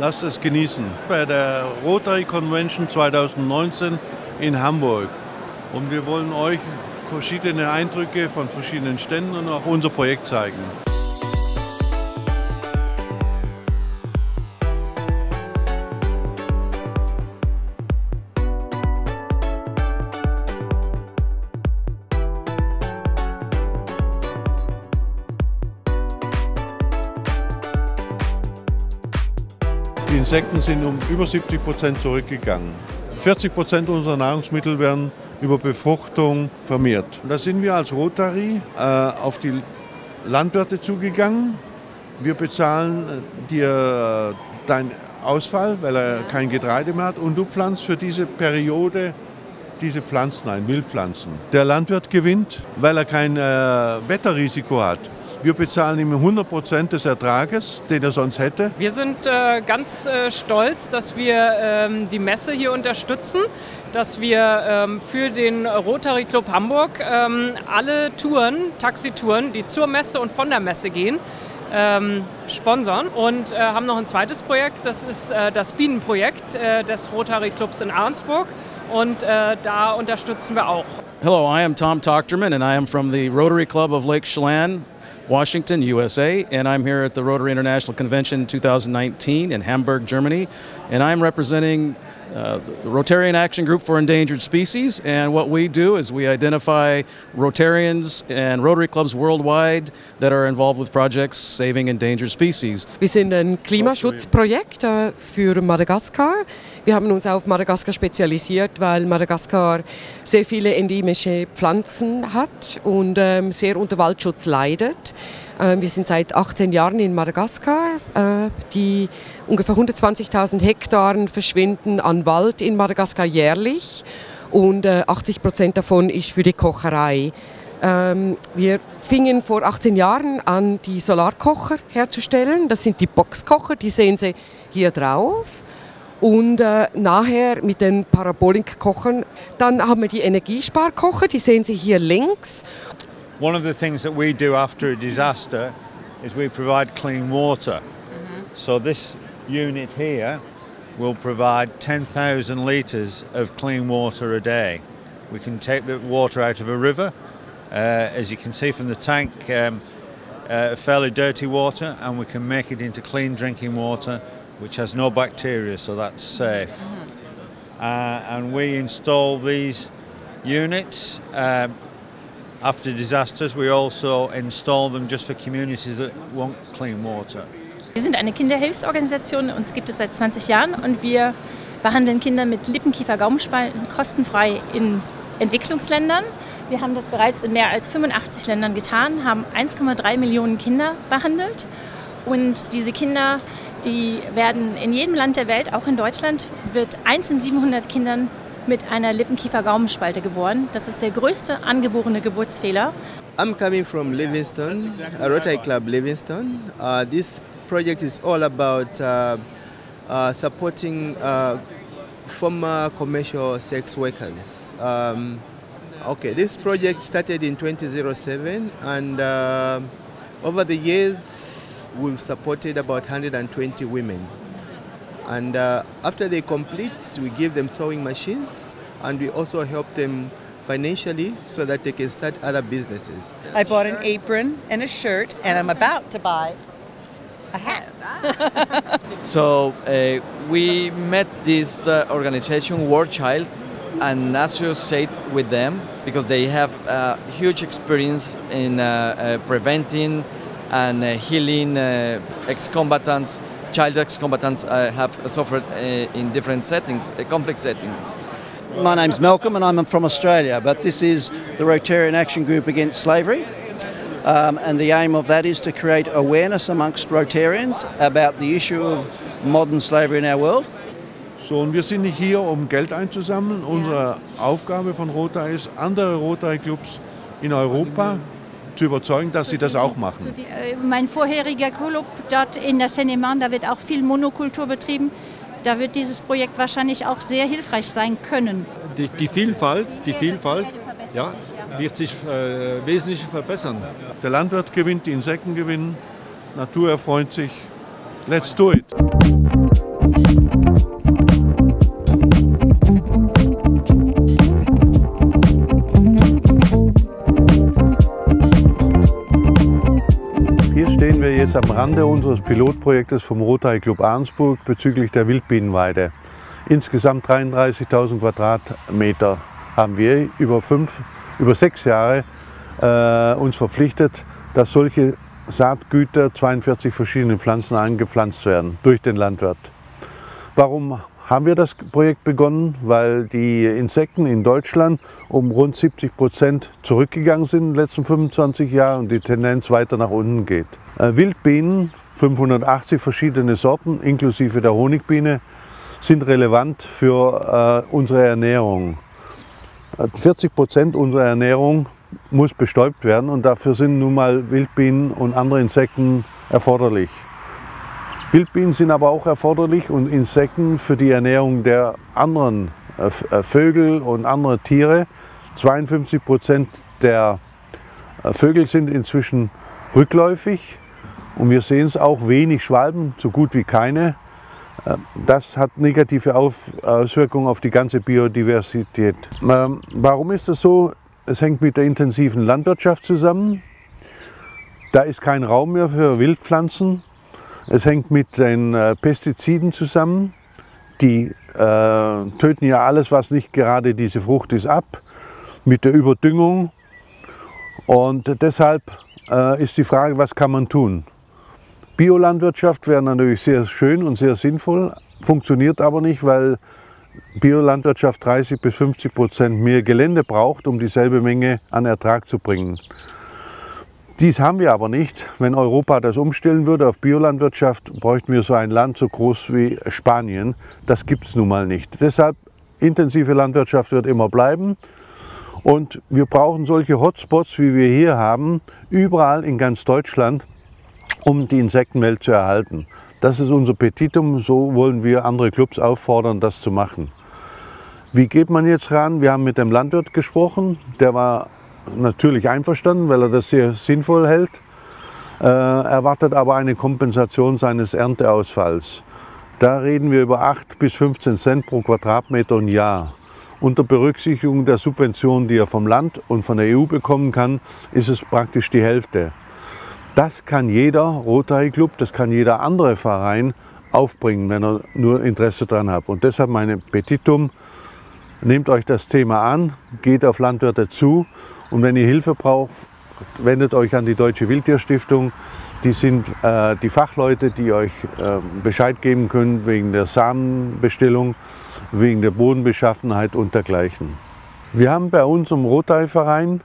Lasst es genießen. Bei der Rotary Convention 2019 in Hamburg. Und wir wollen euch verschiedene Eindrücke von verschiedenen Ständen und auch unser Projekt zeigen. Die Insekten sind um über 70% zurückgegangen. 40% unserer Nahrungsmittel werden über Befruchtung vermehrt. Und da sind wir als Rotary auf die Landwirte zugegangen. Wir bezahlen dir deinen Ausfall, weil er kein Getreide mehr hat. Und du pflanzt für diese Periode diese Pflanzen ein, Wildpflanzen. Der Landwirt gewinnt, weil er kein Wetterrisiko hat. Wir bezahlen ihm 100% des Ertrages, den er sonst hätte. Wir sind ganz stolz, dass wir die Messe hier unterstützen, dass wir für den Rotary Club Hamburg alle Touren, Taxitouren, die zur Messe und von der Messe gehen, sponsern und haben noch ein zweites Projekt, das ist das Bienenprojekt des Rotary Clubs in Ahrensburg und da unterstützen wir auch. Hello, I am Tom Tochterman and I am from the Rotary Club of Lake Chelan, Washington, USA, and I'm here at the Rotary International Convention 2019 in Hamburg, Germany, and I'm representing the Rotarian Action Group for Endangered Species, and what we do is we identify Rotarians and Rotary Clubs worldwide that are involved with projects saving endangered species. Wir sind ein Klimaschutzprojekt für Madagaskar. Wir haben uns auf Madagaskar spezialisiert, weil Madagaskar sehr viele endemische Pflanzen hat und sehr unter Waldschutz leidet. Wir sind seit 18 Jahren in Madagaskar. Die ungefähr 120.000 Hektaren verschwinden an Wald in Madagaskar jährlich und 80% davon ist für die Kocherei. Wir fingen vor 18 Jahren an, die Solarkocher herzustellen. Das sind die Boxkocher, die sehen Sie hier drauf. Und nachher mit den Parabolikkochern. Dann haben wir die Energiesparkocher, die sehen Sie hier links. One of the things that we do after a disaster is we provide clean water. So this unit here will provide 10,000 litres of clean water a day. We can take the water out of a river, as you can see from the tank, fairly dirty water, and we can make it into clean drinking water which has no bacteria, so that's safe. And we install these units after disasters. We also install them just for communities that want clean water. Wir sind eine Kinderhilfsorganisation, uns gibt es seit 20 Jahren und wir behandeln Kinder mit Lippenkiefer-Gaumenspalten kostenfrei in Entwicklungsländern. Wir haben das bereits in mehr als 85 Ländern getan, haben 1,3 Millionen Kinder behandelt und diese Kinder, die werden in jedem Land der Welt, auch in Deutschland, wird 1 in 700 Kindern mit einer Lippenkiefer-Gaumenspalte geboren. Das ist der größte angeborene Geburtsfehler. I'm coming from Livingston, a Rotary Club Livingston. This project is all about supporting former commercial sex workers. This project started in 2007 and over the years we've supported about 120 women. And after they complete, we give them sewing machines and we also help them financially so that they can start other businesses. I bought an apron and a shirt and I'm about to buy a hat. So we met this organization, War Child, and associate with them because they have huge experience in preventing and healing ex-combatants. Child ex-combatants have suffered in different settings, complex settings. My name's Malcolm and I'm from Australia, but this is the Rotarian Action Group Against Slavery. And the aim of that is to create awareness amongst Rotarians about the issue of modern slavery in our world. So, und wir sind nicht hier, um Geld einzusammeln. Unsere Aufgabe von Rotary ist, andere Rotary-Clubs in Europa zu überzeugen, dass sie das auch machen. Mein vorheriger Club dort in der Seine-et-Marne, da wird auch viel Monokultur betrieben. Da wird dieses Projekt wahrscheinlich auch sehr hilfreich sein können. Die Vielfalt ja, wird sich wesentlich verbessern. Der Landwirt gewinnt, die Insekten gewinnen, Natur erfreut sich. Let's do it! jetzt am Rande unseres Pilotprojektes vom Rotary Club Ahrensburg bezüglich der Wildbienenweide. Insgesamt 33.000 Quadratmeter haben wir über 6 Jahre uns verpflichtet, dass solche Saatgüter, 42 verschiedene Pflanzen angepflanzt werden durch den Landwirt. Warum haben wir das Projekt begonnen? Weil die Insekten in Deutschland um rund 70% zurückgegangen sind in den letzten 25 Jahren und die Tendenz weiter nach unten geht. Wildbienen, 580 verschiedene Sorten inklusive der Honigbiene, sind relevant für unsere Ernährung. 40% unserer Ernährung muss bestäubt werden und dafür sind nun mal Wildbienen und andere Insekten erforderlich. Wildbienen sind aber auch erforderlich und Insekten für die Ernährung der anderen Vögel und andere Tiere. 52% der Vögel sind inzwischen rückläufig und wir sehen es auch, wenig Schwalben, so gut wie keine. Das hat negative Auswirkungen auf die ganze Biodiversität. Warum ist das so? Es hängt mit der intensiven Landwirtschaft zusammen. Da ist kein Raum mehr für Wildpflanzen. Es hängt mit den Pestiziden zusammen. Die töten ja alles, was nicht gerade diese Frucht ist, ab. Mit der Überdüngung. Und deshalb ist die Frage, was kann man tun? Biolandwirtschaft wäre natürlich sehr schön und sehr sinnvoll, funktioniert aber nicht, weil Biolandwirtschaft 30–50% mehr Gelände braucht, um dieselbe Menge an Ertrag zu bringen. Dies haben wir aber nicht. Wenn Europa das umstellen würde auf Biolandwirtschaft, bräuchten wir so ein Land so groß wie Spanien. Das gibt es nun mal nicht. Deshalb, intensive Landwirtschaft wird immer bleiben. Und wir brauchen solche Hotspots, wie wir hier haben, überall in ganz Deutschland, um die Insektenwelt zu erhalten. Das ist unser Petitum, so wollen wir andere Clubs auffordern, das zu machen. Wie geht man jetzt ran? Wir haben mit dem Landwirt gesprochen, der war natürlich einverstanden, weil er das sehr sinnvoll hält, erwartet aber eine Kompensation seines Ernteausfalls. Da reden wir über 8 bis 15 Cent pro Quadratmeter im Jahr. Unter Berücksichtigung der Subventionen, die er vom Land und von der EU bekommen kann, ist es praktisch die Hälfte. Das kann jeder Rotary Club, das kann jeder andere Verein aufbringen, wenn er nur Interesse daran hat. Und deshalb mein Petitum: Nehmt euch das Thema an, geht auf Landwirte zu und wenn ihr Hilfe braucht, wendet euch an die Deutsche Wildtierstiftung. Die sind die Fachleute, die euch Bescheid geben können wegen der Samenbestellung, wegen der Bodenbeschaffenheit und dergleichen. Wir haben bei unserem Rotary-Verein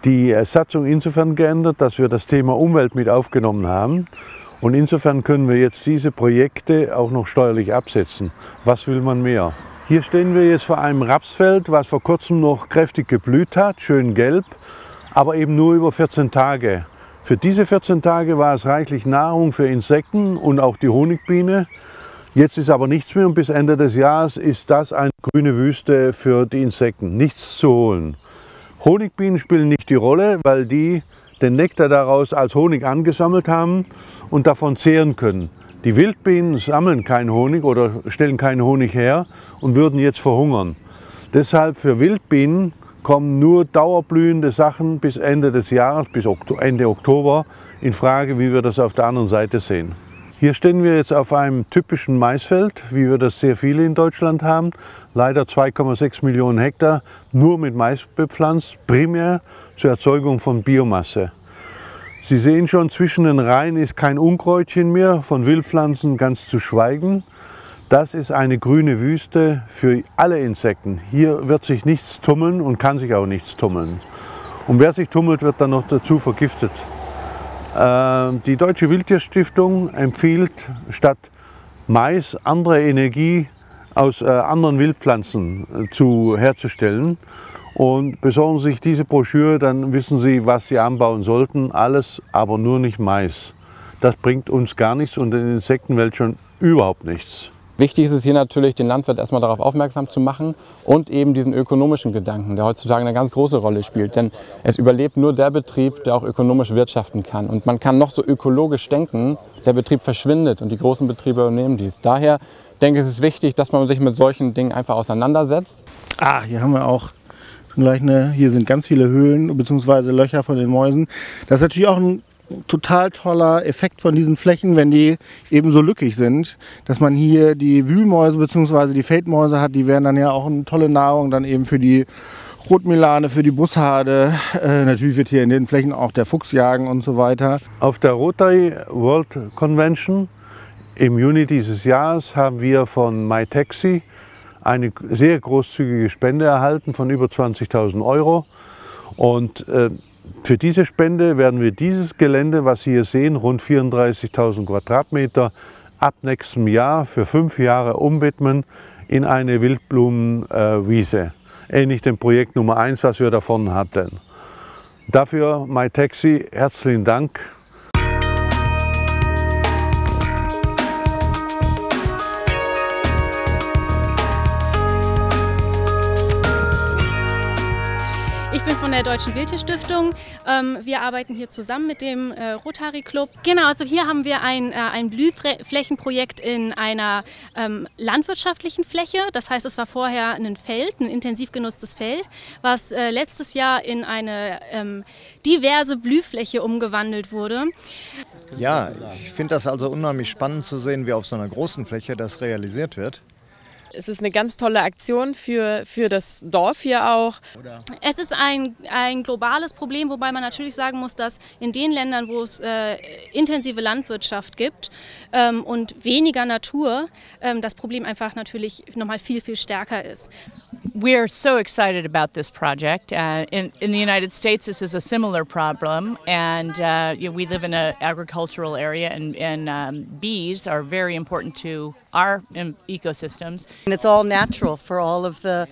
die Satzung insofern geändert, dass wir das Thema Umwelt mit aufgenommen haben. Und insofern können wir jetzt diese Projekte auch noch steuerlich absetzen. Was will man mehr? Hier stehen wir jetzt vor einem Rapsfeld, was vor kurzem noch kräftig geblüht hat, schön gelb, aber eben nur über 14 Tage. Für diese 14 Tage war es reichlich Nahrung für Insekten und auch die Honigbiene. Jetzt ist aber nichts mehr und bis Ende des Jahres ist das eine grüne Wüste für die Insekten. Nichts zu holen. Honigbienen spielen nicht die Rolle, weil die den Nektar daraus als Honig angesammelt haben und davon zehren können. Die Wildbienen sammeln keinen Honig oder stellen keinen Honig her und würden jetzt verhungern. Deshalb für Wildbienen kommen nur dauerblühende Sachen bis Ende des Jahres, bis Ende Oktober in Frage, wie wir das auf der anderen Seite sehen. Hier stehen wir jetzt auf einem typischen Maisfeld, wie wir das sehr viele in Deutschland haben. Leider 2,6 Millionen Hektar nur mit Mais bepflanzt, primär zur Erzeugung von Biomasse. Sie sehen schon, zwischen den Reihen ist kein Unkräutchen mehr, von Wildpflanzen ganz zu schweigen. Das ist eine grüne Wüste für alle Insekten. Hier wird sich nichts tummeln und kann sich auch nichts tummeln. Und wer sich tummelt, wird dann noch dazu vergiftet. Die Deutsche Wildtierstiftung empfiehlt, statt Mais andere Energie aus anderen Wildpflanzen herzustellen. Und besorgen Sie sich diese Broschüre, dann wissen Sie, was Sie anbauen sollten. Alles, aber nur nicht Mais. Das bringt uns gar nichts und in der Insektenwelt schon überhaupt nichts. Wichtig ist es hier natürlich, den Landwirt erstmal darauf aufmerksam zu machen und eben diesen ökonomischen Gedanken, der heutzutage eine ganz große Rolle spielt. Denn es überlebt nur der Betrieb, der auch ökonomisch wirtschaften kann. Und man kann noch so ökologisch denken, der Betrieb verschwindet und die großen Betriebe übernehmen dies. Daher denke ich, es ist wichtig, dass man sich mit solchen Dingen einfach auseinandersetzt. Hier haben wir auch gleich hier sind ganz viele Höhlen bzw. Löcher von den Mäusen. Das ist natürlich auch ein total toller Effekt von diesen Flächen, wenn die eben so lückig sind, dass man hier die Wühlmäuse bzw. die Feldmäuse hat, die wären dann ja auch eine tolle Nahrung dann eben für die Rotmilane, für die Bussarde. Natürlich wird hier in den Flächen auch der Fuchs jagen und so weiter. Auf der Rotary World Convention im Juni dieses Jahres haben wir von MyTaxi eine sehr großzügige Spende erhalten von über 20.000 €. Und für diese Spende werden wir dieses Gelände, was Sie hier sehen, rund 34.000 Quadratmeter, ab nächstem Jahr für 5 Jahre umwidmen in eine Wildblumenwiese. Ähnlich dem Projekt Nummer 1, was wir davon hatten. Dafür MyTaxi, herzlichen Dank. Ich bin von der Deutschen Wildtierstiftung. Wir arbeiten hier zusammen mit dem Rotary Club. Genau, also hier haben wir ein Blühflächenprojekt in einer landwirtschaftlichen Fläche. Das heißt, es war vorher ein Feld, ein intensiv genutztes Feld, was letztes Jahr in eine diverse Blühfläche umgewandelt wurde. Ja, ich finde das also unheimlich spannend zu sehen, wie auf so einer großen Fläche das realisiert wird. Es ist eine ganz tolle Aktion für das Dorf hier auch. Es ist ein globales Problem, wobei man natürlich sagen muss, dass in den Ländern, wo es intensive Landwirtschaft gibt und weniger Natur, das Problem einfach natürlich nochmal viel, viel stärker ist. We're so excited about this project. In the United States, this is a similar problem, and we live in an agricultural area, and bees are very important to our ecosystems. And it's all natural for all of the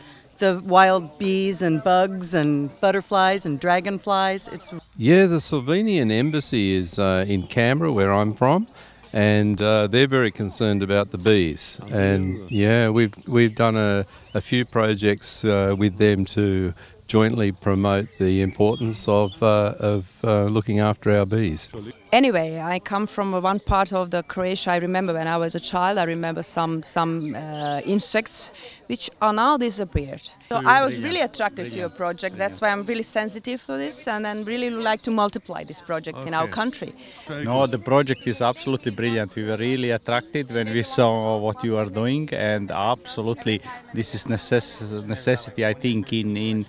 wild bees and bugs and butterflies and dragonflies. Yeah, the Slovenian embassy is in Canberra, where I'm from. And they're very concerned about the bees, and yeah, we've done a few projects with them to jointly promote the importance of looking after our bees. Anyway, I come from one part of the Croatia. I remember when I was a child, I remember some insects which are now disappeared. So I was really attracted to your project. That's why I'm really sensitive to this, and then really like to multiply this project in our country. No, the project is absolutely brilliant. We were really attracted when we saw what you are doing, and absolutely this is necessity, I think, in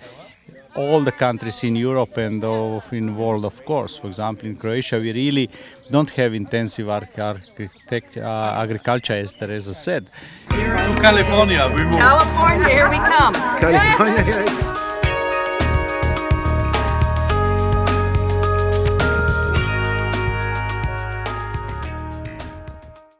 all the countries in Europe and in the world, of course. For example, in Croatia, we really don't have intensive agriculture, as Teresa said. California, California, here we come. California.